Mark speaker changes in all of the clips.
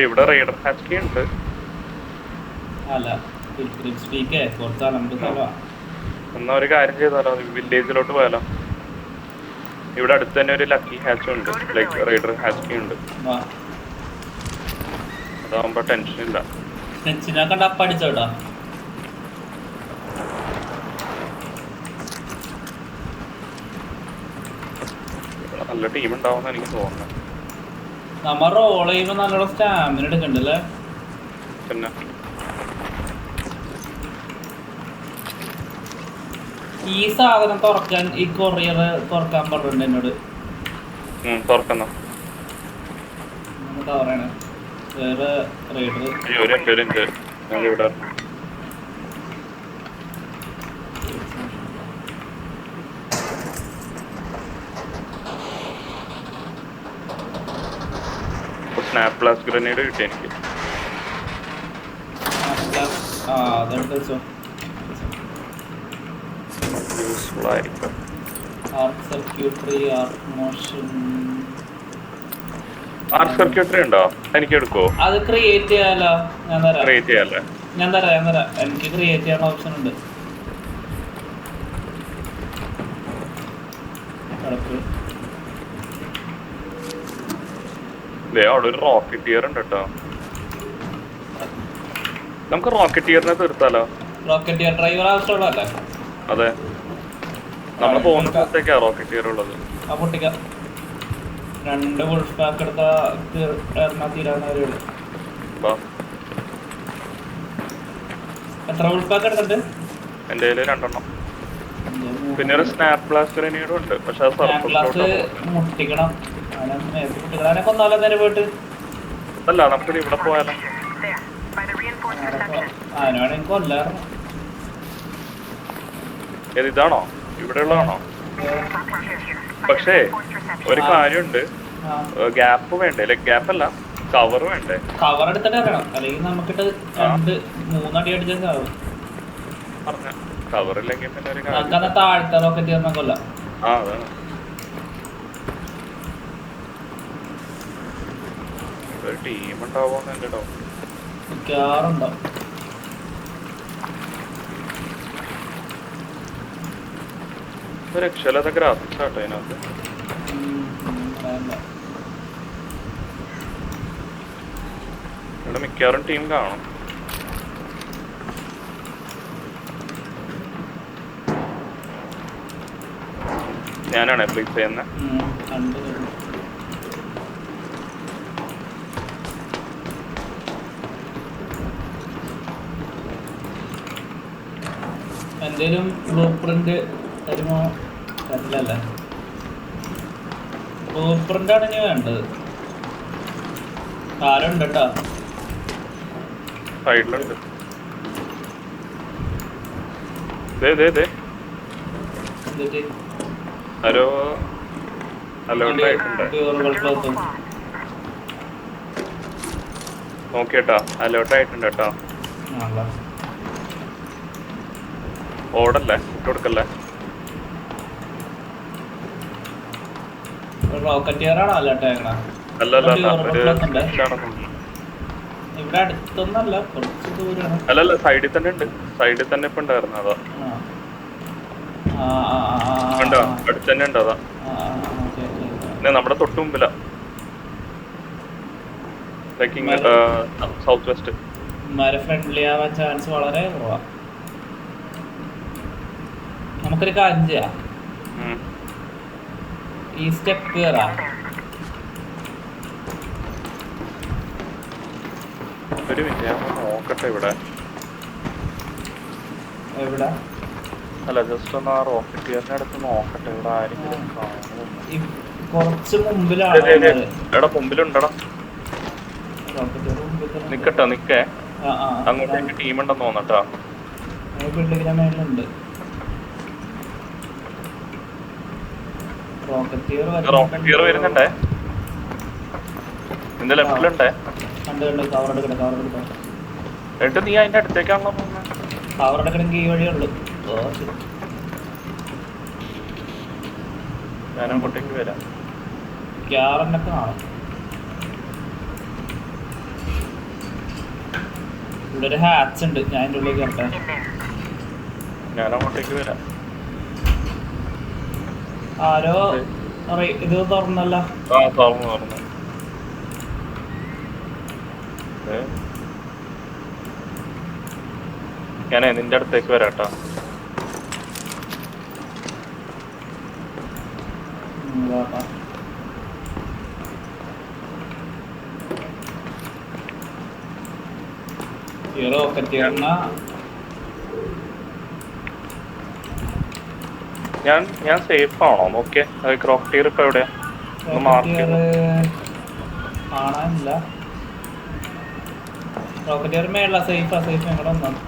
Speaker 1: ഇവിടെ റൈഡർ ഹാസ്കി ഉണ്ട്.
Speaker 2: അല്ല
Speaker 1: എന്നാ ഒരു കാര്യം ചെയ്താലോ, വില്ലേജിലോട്ട് പോയാലോ? ഇവിടെ അടുത്ത് തന്നെ ഒരു ലക്കി ഹാച്ചും ഉണ്ട്, ലൈക്ക് റൈഡർ ഹാസ്കി ഉണ്ട്. അതാവുമ്പോ ടെൻഷൻ ഇല്ല.
Speaker 2: പഠിച്ചോട്ടാ
Speaker 1: നല്ല ടീം ഉണ്ടാവുന്ന എനിക്ക് തോന്നുന്നു.
Speaker 2: നമ്മ റോൾ ചെയ്യുമ്പോ നല്ലോണം സ്റ്റാമിന എടുക്കണ്ടല്ലേ?
Speaker 1: പിന്നെ
Speaker 2: ഈ സാധനം തുറക്കാൻ, ഈ കൊറിയർ തുറക്കാൻ പറഞ്ഞിട്ടുണ്ട് എന്നോട്.
Speaker 1: തുറക്കുന്ന
Speaker 2: പറയണേ വേറെ
Speaker 1: റൈഡർ ഇവിടെ സ്നാപ്പ് ബ്ലാസ്റ്റ് ഗ്രനേഡ് കിട്ടി എനിക്ക്. യൂസ്ഫുൾ ആയിരിക്കും.
Speaker 2: ആർക്ക്
Speaker 1: സർക്യൂട്ടറി ഉണ്ടോ? എനിക്ക് എടുക്കോ?
Speaker 2: അത് ക്രിയേറ്റ് ചെയ്യാലോ?
Speaker 1: ക്രിയേറ്റ് ചെയ്യാല്ലേ?
Speaker 2: ഞാൻ തരാം. എനിക്ക് ക്രിയേറ്റ് ചെയ്യാൻ ഓപ്ഷൻ ഉണ്ട്.
Speaker 1: അവിടെ ഒരു റോക്കറ്റിയർ ഉണ്ട് കേട്ടോ. നമുക്ക് റോക്കറ്റിയറിനെ തീർത്താലോ?
Speaker 2: റോക്കറ്റിയർ ഡ്രൈവർ ആവശ്യമുള്ളതല്ലേ?
Speaker 1: അതെ, നമ്മൾ പോകുന്ന സ്ഥലത്തേക്കാ റോക്കറ്റിയർ ഉള്ളത്.
Speaker 2: ആ പൊട്ടിക്ക 2 ഫുൾ സ്റ്റാക്ക് എടുത്താ തീരാവുന്നവരുള്ളൂ. എത്ര ഫുൾ സ്റ്റാക്ക് എടുത്തിട്ട്?
Speaker 1: എന്റെ കയ്യില് 2 എണ്ണം. പിന്നെ ഒരു സ്നാപ്പ് ബ്ലാസ്റ്റ് ഗ്രനേഡും ഉണ്ട്. പക്ഷെ
Speaker 2: മുട്ടിക്കണം. കൊന്നാലോ നേരെ പോയിട്ട്?
Speaker 1: അല്ല, നമുക്ക് ഇവിടെ പോയാലോ?
Speaker 2: അതിനാണെങ്കിൽ കൊല്ലായിരുന്നു.
Speaker 1: ഇതാണോ ഇവിടെ ഉള്ളതാണോ? പക്ഷേ ഒരു കാര്യമുണ്ട്, ഗ്യാപ്പ് വേണ്ടേ? ലൈക് ഗ്യാപ്പ് അല്ല, കവർ വേണ്ടേ?
Speaker 2: കവർ എടുത്തിട്ട് ഇറങ്ങണം, അല്ലെങ്കിൽ നമുക്കിട്ട് 2-3 അടി അടിച്ചാൽ ചാവും.
Speaker 1: കവർ ഇല്ലെങ്കിൽ പിന്നെ ഒരു
Speaker 2: കാര്യം താഴ്ത്ത റോക്കറ്റ് ചേർന്ന കൊല്ലാം.
Speaker 1: അതാണ് ഒരു ടീം ഉണ്ടാവുമെന്ന് എന്റെ ഡൗട്ട്.
Speaker 2: മിക്കവാറുണ്ടാവും.
Speaker 1: രക്ഷയില്ലാത്ത ഗ്രാഫിക്സ് ആട്ടോ അതിനകത്ത്. ഇവിടെ മിക്കവാറും ടീം കാണും. ഞാനാണ് പ്ലീസ് ചെയ്യുന്നത്.
Speaker 2: എന്തേലും ബ്ലൂ പ്രിന്റ് തരുമോ? തരില്ലല്ലേ? ബ്ലൂ പ്രിന്റാണ് ഇനി വേണ്ടത്. ആരുണ്ട് കേട്ടോ
Speaker 1: സൈഡിലുണ്ട്. ഹലോ അലോട്ട് ആയിട്ടുണ്ട്. നോക്കിയേട്ടാ, അലോട്ട് ആയിട്ടുണ്ട് കേട്ടോ. ഓടല്ലേ, ഇട്ട് കൊടുക്കല്ലേ.
Speaker 2: റോക്കറ്റിയറാണോ അലോട്ട് ആയിക്കണ? ഇവിടെ അടുത്തൊന്നല്ല, കുറച്ച് ദൂരാണ്.
Speaker 1: അല്ലല്ല, സൈഡിൽ തന്നെ ഉണ്ട്. സൈഡിൽ തന്നെ ഇപ്പൊ ഉണ്ടായിരുന്നു. അതാ ഉണ്ടോ? അടുത്ത് തന്നെ ഉണ്ട്. അതാ നമ്മുടെ തൊട്ട് മുമ്പിലാ, സൗത്ത് വെസ്റ്റ്.
Speaker 2: ഫ്രണ്ട്ലി ആവാൻ ചാൻസ് വളരെ കുറവാ. നമുക്കൊരു കാര്യം ചെയ്യാം, ഈ സ്റ്റെപ്പ് കയറാ.
Speaker 1: ഒരു മിനിറ്റ് ഞാൻ നോക്കട്ടെ. ഇവിടെ
Speaker 2: എവിടെ?
Speaker 1: അല്ല, ജസ്റ്റ് ഒന്ന് ആ റോക്കറ്റിയറിന്റെ അടുത്ത് നോക്കട്ടെ. ഇവിടെ ആരെങ്കിലും കാണുന്നു?
Speaker 2: കുറച്ച് മുമ്പിലാണ്.
Speaker 1: എടാ, മുമ്പിലുണ്ടടാ. നിക്കട്ടോ, നിക്കേ. അങ്ങോട്ടേക്ക് ടീം ഉണ്ടെന്ന് തോന്നട്ടാ.
Speaker 2: ബിൽഡിങ്ങിന്റെ മേലുണ്ട്
Speaker 1: റോക്കറ്റിയർ വരുന്നുണ്ടേ. നിന്റെ ലെഫ്റ്റിലുണ്ടേ. എന്നിട്ട് നീ അതിന്റെ അടുത്തേക്കാണല്ലോ പോകുന്നത്.
Speaker 2: കവർ എടുക്കണമെങ്കിൽ ഈ വഴിയുള്ളൂ.
Speaker 1: ഞാൻ അങ്ങോട്ടേക്ക് വരാം.
Speaker 2: മിക്കവാറെന്നെ കാണും. ഇവിടെ ഒരു ഹാച്ച് ഉണ്ട്, ഞാൻ എൻ്റെ ഉള്ളിൽ കയറട്ടെ.
Speaker 1: ഞാൻ അങ്ങോട്ടേക്ക് വരാം.
Speaker 2: ആരോ ഇത് തുറന്നല്ല.
Speaker 1: തുറന്നു. ഞാനേ നിന്റെ അടുത്തേക്ക് വരാട്ടോ. ഞാൻ സേഫ് ആണോ നോക്കേ? ക്രോക്ടിയർ ഇപ്പൊ എവിടെയാ?
Speaker 2: കാണാനില്ല. റോക്കറ്റിയർ മേള സേഫ് ഞങ്ങളുടെ ഒന്നാണ്.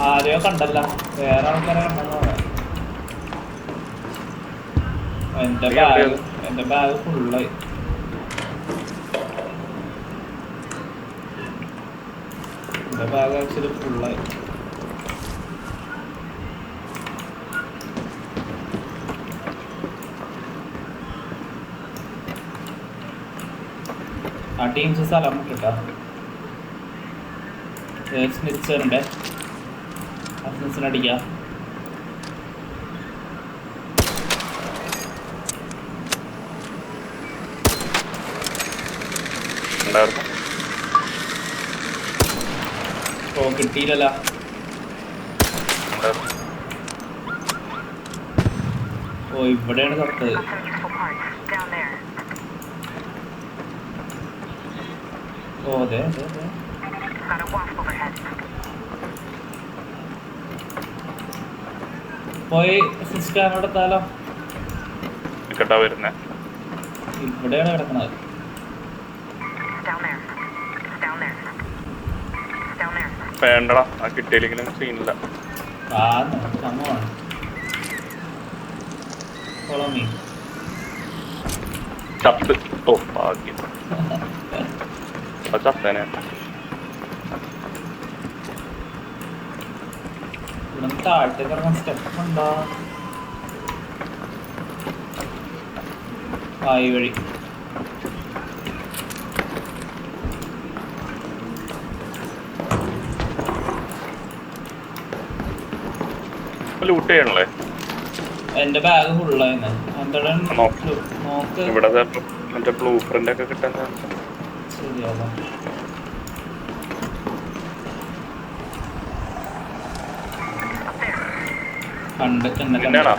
Speaker 2: ആരെയോ കണ്ടല്ല, വേറെ ആൾക്കാരെ കണ്ടെന്ന് പറയാം. എന്റെ ബാഗ് ഫുള്ളായി. എന്റെ ബാഗ് ആക്ച്വലി ഫുള്ളായി. ആ ടീംസ് സ്ഥലം കിട്ടാ. സ്നിച്ചറുണ്ട്, ആ സ്നിച്ചിനടിക്കാം. ഓ കിട്ടിയില്ലല്ലോ. ഓ ഇവിടെയാണ് തൊട്ടത്. ഓ അതെ. പോയി സിസ്റ്റാനോട് എത്താലോ.
Speaker 1: വരുന്നേ
Speaker 2: ഇവിടെയാണ് കിടക്കുന്നത്.
Speaker 1: വേണ്ടടാ, ആ കിട്ടിയില്ലെങ്കിലും സീനില്ല. ചത്ത്. ഓ ഭാഗ്യം. ചത്തേനെ.
Speaker 2: താഴത്തേക്ക് ഇറങ്ങാൻ സ്റ്റെപ്പ് ഉണ്ടോ? ഈ വഴി.
Speaker 1: ലൂട്ട് ചെയ്യണല്ലേ?
Speaker 2: എന്റെ ബാഗ് ഫുള്ളായിരുന്നു.
Speaker 1: ഇവിടെ മറ്റേ ബ്ലൂ പ്രിന്റ് ഒക്കെ കിട്ടാൻ
Speaker 2: ശരിയാവാ.
Speaker 1: കണ്ടാണോ?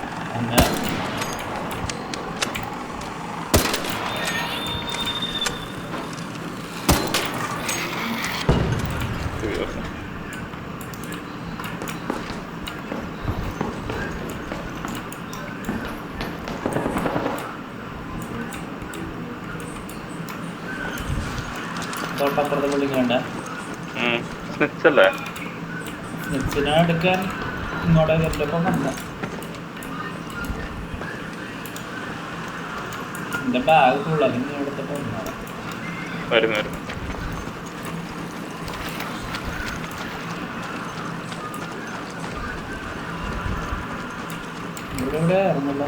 Speaker 2: തൊട്ടപ്പുറത്തെ ബിൽഡിംഗ് വേണ്ട.
Speaker 1: സ്നിച്ചല്ലേ?
Speaker 2: സ്നിച്ചിനെ എടുക്കാൻ ഇങ്ങോട്ടേ കയറിയപ്പോ കണ്ട. എന്റെ ബാഗ് ഫുൾ അല്ലെങ്കിൽ എടുത്തിട്ട്
Speaker 1: വരുന്നു.
Speaker 2: ഇവിടെ എവിടെ ആയിരുന്നല്ലോ?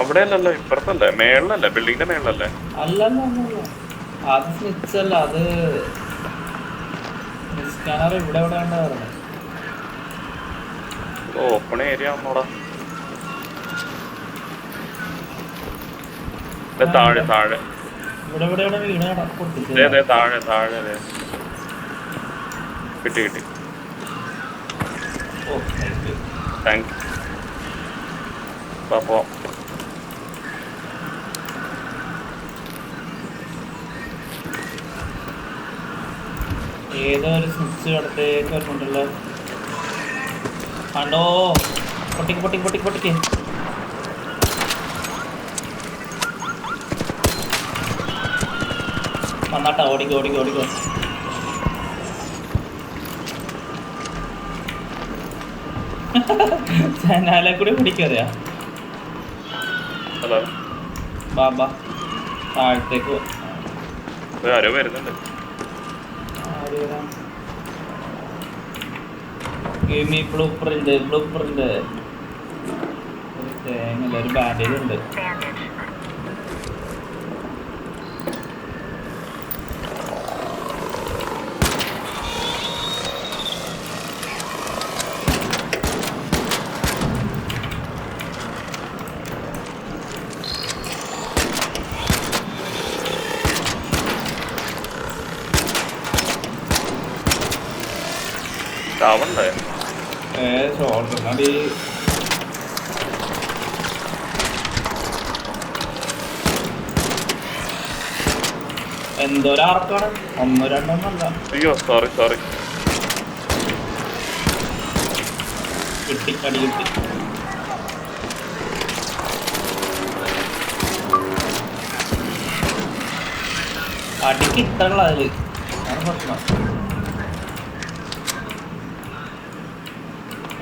Speaker 1: അവിടെ അല്ലല്ലോ, ഇപ്പുറത്തല്ലേ? മേളിലല്ലേ? ബിൽഡിങ്ങിന്റെ മേളിലല്ലേ?
Speaker 2: അല്ലല്ല, അത് സ്നിച്ചല്ല, അത് സ്കാനർ ഇവിടെ എവിടെ ഉണ്ടായിരുന്നു.
Speaker 1: ഓപ്പൺ ഏരിയ ആണോടാ? താഴെ താഴെ
Speaker 2: ഇവിടെ എവിടെയാണ് വീണ?
Speaker 1: താഴെ താഴെ. കിട്ടി. താങ്ക്സ്. അപ്പോ
Speaker 2: ഏതോ ഒരു സ്വിച്ച് അടുത്തേക്ക് വരുന്നുണ്ടല്ലോ. കണ്ടോ? പൊട്ടിക്ക്. വന്നാട്ടാ, ഓടിക്കോ. ജനാലെ കൂടി പിടിക്കറിയാ. ബാബാ താഴത്തേക്ക്
Speaker 1: ആരോ വരുന്നുണ്ട്.
Speaker 2: ബ്ലൂ പ്രിന്റ് തേങ്ങ ഒരു ബാൻഡേജ് ഉണ്ട്.
Speaker 1: ചാവണ്ടേ?
Speaker 2: ഷോൾഡറിനടി എന്തോരാർക്കാണ്, 1 2 ഒന്നല്ല.
Speaker 1: അയ്യോ സോറി
Speaker 2: കിട്ടി, അടി കിട്ടി. അടി കിട്ടണല്ലോ അതില്, അതാണ് പ്രശ്നം.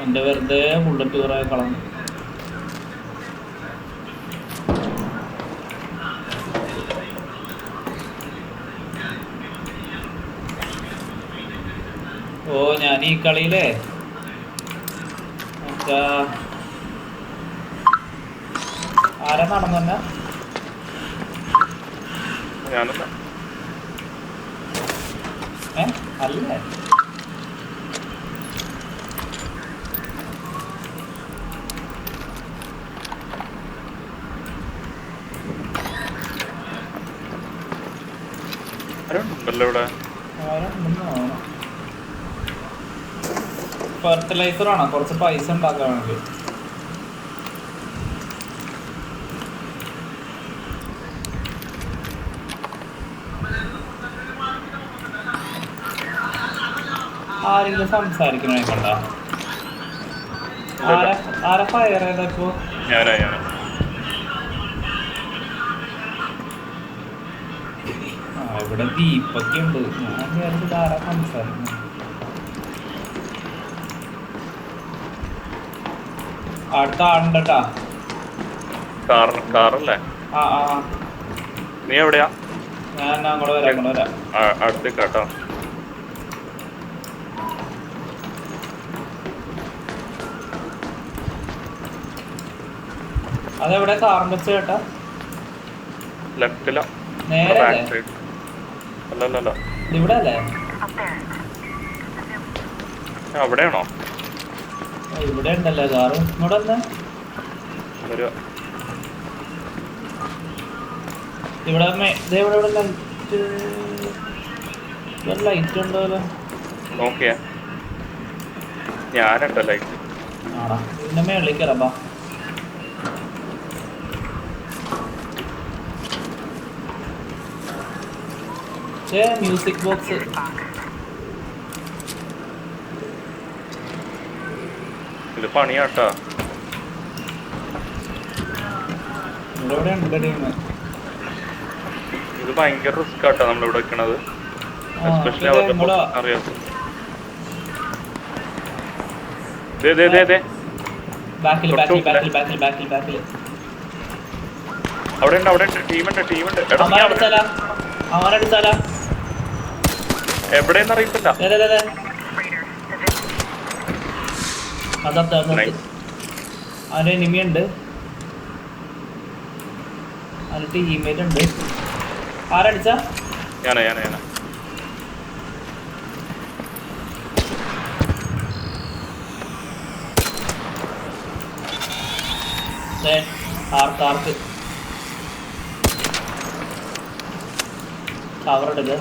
Speaker 2: എന്റെ വെറുതെ ബുള്ളറ്റ് കുറെ കളഞ്ഞു. ഓ ഞാൻ ഈ കളിയിലേ ആരാ നടന്നെ?
Speaker 1: ഞാനല്ല.
Speaker 2: അല്ലേ
Speaker 1: ആരുണ്ടല്ലോ ഇവിടെ?
Speaker 2: ഫെർട്ടിലൈസർ ആണോ? കുറച്ച് പൈസ ഉണ്ടാക്കാൻ വേണ്ടി. ആരെങ്കിലും സംസാരിക്കണേ കണ്ട? ആരാ ഫയർ ചെയ്തപ്പോ?
Speaker 1: ഞാനാ.
Speaker 2: ഇവിടെ ദീപൊക്കെ ഉണ്ട്. ഞാൻ വിചാരിച്ചത് ആരാ സംസാരിക്കണം. അടുത്ത ആളുണ്ടട്ടാ.
Speaker 1: കാറല്ലേ? നീ എവിടെയാ?
Speaker 2: ഞാൻ അങ്ങോട്ട് വരാം.
Speaker 1: അടുത്ത് കേട്ടോ.
Speaker 2: അതെവിടെ കാറിന് വെച്ച് കേട്ടാ?
Speaker 1: ലെഫ്റ്റിലാ.
Speaker 2: നേരെ
Speaker 1: അല്ലല്ലോ,
Speaker 2: ഇവിടെ അല്ലേ?
Speaker 1: അവിടെയാണോ?
Speaker 2: ഇവിടെ ഉണ്ടല്ലേ കാറ്. ഇങ്ങോട്ട് വന്നേ. ഇവിടെ ലൈറ്റ് ഉണ്ടല്ലോ.
Speaker 1: നോക്കിയാ ഞാനുണ്ടോ ലൈറ്റ്?
Speaker 2: ആടാ ഇതിന്റെ മേളിലേക്ക് ഇറപ്പാ. മ്യൂസിക് ബോക്സ്
Speaker 1: ഇത് പണിയാട്ടാ.
Speaker 2: ഇവിടെ ഉണ്ട് ടീം.
Speaker 1: ഇത് ഭയങ്കര റിസ്ക് ആട്ടാ നമ്മളിവിടെ വെക്കണത്. എസ്പെഷ്യലി അറിയാം. അവിടെ ഉണ്ട് ടീമുണ്ട്. എവിടെയെന്ന് അറിയത്തില്ല.
Speaker 2: അവന്റെ എനിമിയുണ്ട്, അവന്റെ ടീമേറ്റ് ഉണ്ട്. ആരടിച്ച?
Speaker 1: ഞാനാ.
Speaker 2: ആർക്ക് കവർ എടുക്ക.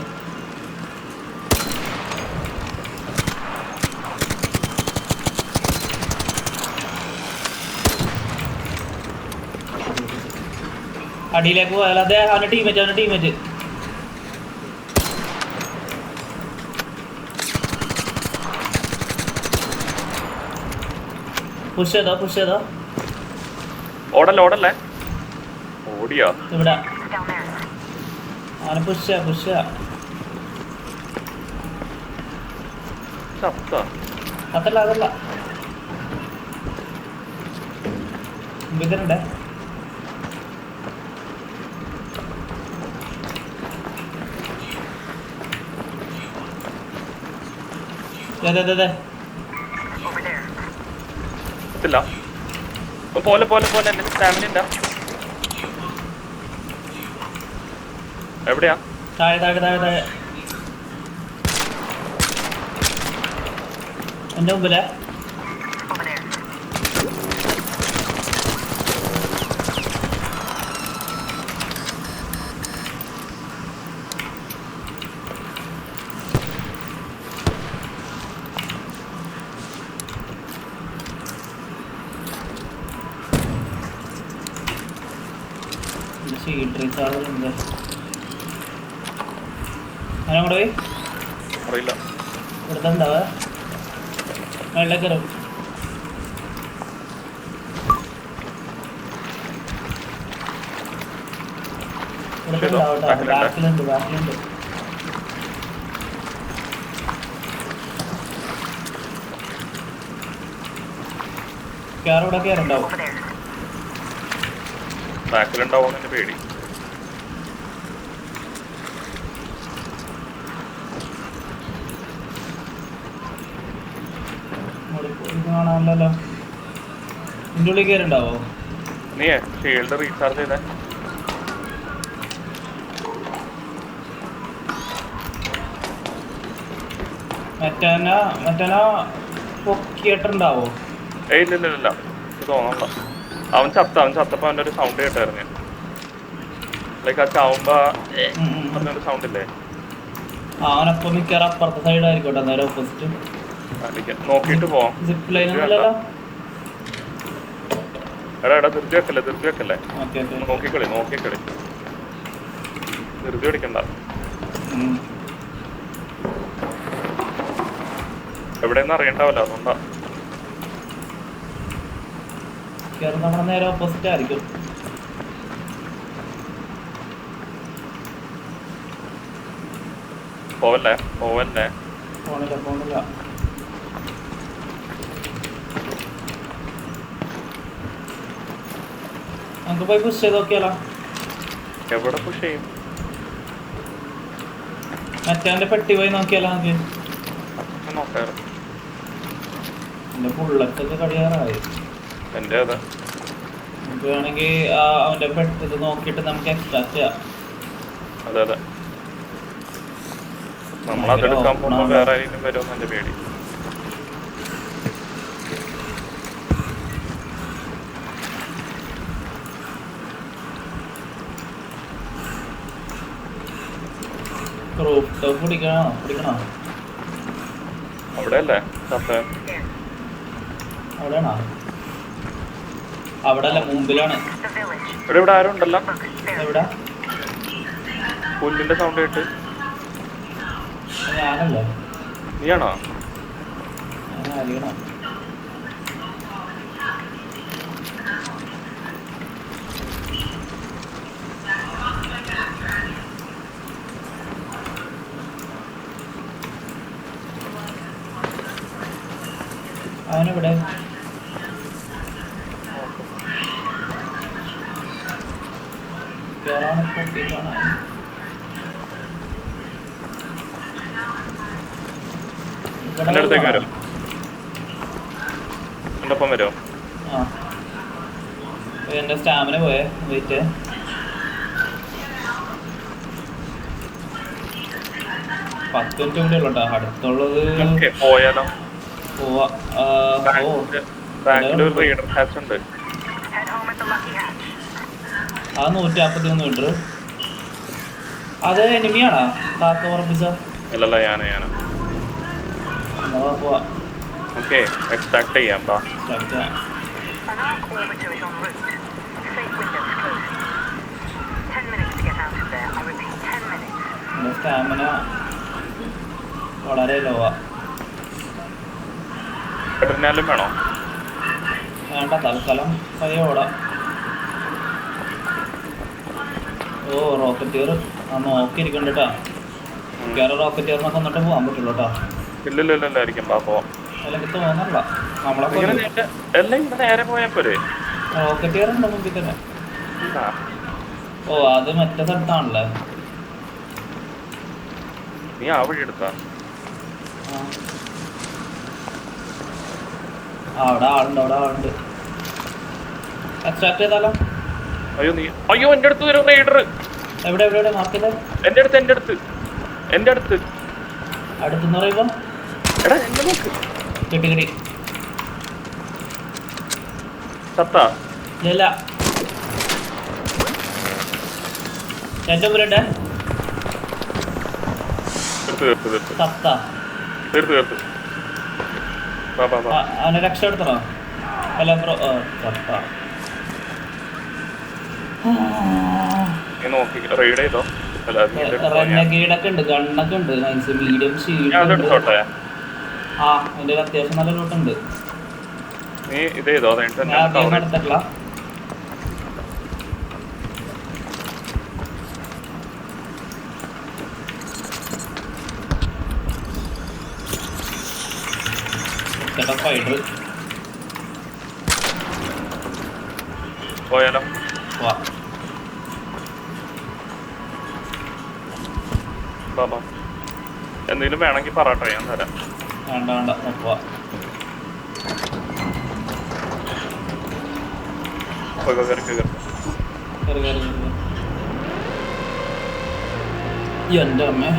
Speaker 2: അടിയിലേക്ക് പോയാൽ അതെ അവന്റെ ടീമേറ്റ് പുഷ് ചെയ്തോ.
Speaker 1: ഓടല്ലേ ഓടിയോ?
Speaker 2: ഇവിടെ അവനെ പുഷ് അതല്ല ഇതിനുണ്ടേ.
Speaker 1: പോലെ എന്റെ സ്റ്റാമിന ഇല്ല. എവിടെയാ?
Speaker 2: താഴെ എന്റെ മുമ്പിലെ അങ്ങോട്ട് പോയി
Speaker 1: അറിയില്ല.
Speaker 2: ഇവിടുത്തെ ഉണ്ടാവുക വെള്ളം കയറും. ഇവിടുത്തെ ഉണ്ടാവട്ടെ. ബാക്കിലുണ്ട് ഇവിടെ കയറുണ്ടാവും.
Speaker 1: ബാക്കിലുണ്ടാവും എന്റെ പേടി.
Speaker 2: കാണാമല്ലോ. ഇതിൻ്റെ ഉള്ളിൽ കയറുണ്ടാവോ?
Speaker 1: നീ ഷീൽഡ് റീചാർജ് ചെയ്തേ.
Speaker 2: മറ്റേന പൊക്കിയിട്ടുണ്ടാവോ?
Speaker 1: ഏയ് ഇല്ല തോന്നണ്ട. അവൻ ചത്തപ്പോ അവൻ്റെ ഒരു സൗണ്ട് കേട്ടായിരുന്നു. ലൈക്ക് ആ ചാവുമ്പോ പറഞ്ഞൊരു സൗണ്ട് ഇല്ലേ?
Speaker 2: അവനപ്പം മിക്കവാറും അപ്പുറത്തെ സൈഡ് ആയിരിക്കട്ടെ. നേരെ ഓപ്പോസിറ്റ്
Speaker 1: നോക്കിട്ട് പോവാം.
Speaker 2: സിപ്പ് ലൈൻ ഒന്നുമല്ലല്ലോ.
Speaker 1: എടാ ധൃതി വെക്കല്ലേ. നോക്കിക്കളി ധൃതി പിടിക്കണ്ട. എവിടെയെന്ന് അറിയണ്ടാവല്ലോ, അതുകൊണ്ടാ.
Speaker 2: നേരെ ഓപ്പോസിറ്റ് ആയിരിക്കും.
Speaker 1: പോവല്ലേ
Speaker 2: പോണില്ല. നമുക്ക് പോയി പുഷ് ചെയ്ത് നോക്കിയാലോ?
Speaker 1: എവിടെ പുഷ് ചെയ്യും?
Speaker 2: മറ്റേ പെട്ടി പോയി നോക്കിയാലോ? നമുക്ക്
Speaker 1: നോക്കാറ്.
Speaker 2: എന്റെ പുള്ളൊക്കെ കഴിയാറായി.
Speaker 1: എന്റെ അതെ.
Speaker 2: നമുക്ക് വേണമെങ്കിൽ അവന്റെ പെട്ടത് നോക്കിയിട്ട് നമുക്ക് എക്സ്ട്രാക്ട് ചെയ്യാം.
Speaker 1: അതെ നമ്മളതെടുക്കാൻ പോകുമ്പോ വേറെ ആരെങ്കിലും വരുമെന്ന് എന്റെ പേടി.
Speaker 2: പിടിക്കണോ?
Speaker 1: അവിടെയല്ലേ?
Speaker 2: അവിടെയാണോ? അവിടെ അല്ല, മുമ്പിലാണ്.
Speaker 1: ഇവിടെ ആരും ഉണ്ടല്ലോ.
Speaker 2: എവിടെ?
Speaker 1: പുല്ലിന്റെ സൗണ്ട് കേട്ട്.
Speaker 2: ഞാനല്ലേ?
Speaker 1: നീയാണോ?
Speaker 2: അറിയണം. അവനെവിടെ?
Speaker 1: എന്റെ അടുത്തേക്ക് വരും. എന്റെ ഒപ്പം വരുമോ?
Speaker 2: എന്റെ സ്റ്റാമിന പോയേ. വെയിറ്റ്. പത്ത് മിനിറ്റ് കൂടെ ഉള്ളൂ കേട്ടോ. അടുത്തുള്ളത്
Speaker 1: പോയാലോ?
Speaker 2: പോവാ.
Speaker 1: ബാംഗ്ലൂർ റീഡർ ഹാച്ച് ഉണ്ട്.
Speaker 2: ആ 153 മീറ്റർ. അത് എനിമിയാണോ? കാക്ക ഉറപ്പിച്ച?
Speaker 1: ഇല്ലല്ല, ഞാനാ.
Speaker 2: പോവാ.
Speaker 1: ഓക്കെ, എക്സ്ട്രാക്ട് ചെയ്യാം.
Speaker 2: സ്റ്റാമിന വളരെ ലോവാ.
Speaker 1: എടനാലും വേണോ?
Speaker 2: വേണ്ട, തൽക്കാലം പയ്യെ ഓടാം. ഓ, റോക്കറ്റിയർ നോക്കിയിരിക്കണ്ട കേട്ടാ. വേറെ റോക്കറ്റിയറിനൊക്കെ വന്നിട്ട് പോകാൻ പറ്റുള്ളൂ കേട്ടോ.
Speaker 1: ഇല്ലില്ലായിരിക്കും.
Speaker 2: അല്ലെങ്കിൽ തോന്നല്ല നമ്മളെ
Speaker 1: നേരെ പോയാ പോരെ.
Speaker 2: റോക്കറ്റിയർ ഉണ്ടോ മുമ്പിൽ തന്നെ? ഓ, അത് മറ്റേ സ്ഥലത്താണല്ലേ.
Speaker 1: നീ ആ വഴി എടുത്താ?
Speaker 2: അവിടെ ആളുണ്ട്. എക്സ്ട്രാക്ട് ചെയ്താലോ?
Speaker 1: അയ്യോ എന്റെ അടുത്ത് വരും റൈഡർ.
Speaker 2: എവിടെ എവിടെ എവിടെ മാർക്കില്ല?
Speaker 1: എന്റെ അടുത്ത്
Speaker 2: അടുത്തെന്ന് പറയുമ്പോ
Speaker 1: എടാ എന്നെ നോക്ക്.
Speaker 2: കിട്ടി കിട്ടി.
Speaker 1: സത്താ
Speaker 2: ഇല്ല ഏറ്റവും വരട്ടെ. സത്താ
Speaker 1: തീർത്ത്
Speaker 2: അവനെ രക്ഷ എടുത്തണോ? അല്ല ബ്രോ സത്താ
Speaker 1: നോക്കി റൈഡ് ചെയ്തോ.
Speaker 2: റെനഗേഡൊക്കെ ഉണ്ട്, ഗണ്ണൊക്കെ ഉണ്ട്, നൈസ് മീഡിയം ഷീൽഡ്. ആ എൻ്റെ അത്യാവശ്യം നല്ല ലൂട്ടുണ്ട്.
Speaker 1: നീ ഇത് ചെയ്തോ.
Speaker 2: ഞാൻ എടുത്തിട്ടില്ല. ഫൈഡർ
Speaker 1: പോയാലോ? എന്തെങ്കിലും വേണമെങ്കിൽ പറയട്ടെ, ഞാൻ തരാം.
Speaker 2: വേണ്ട വേണ്ട എൻ്റെ അമ്മേ.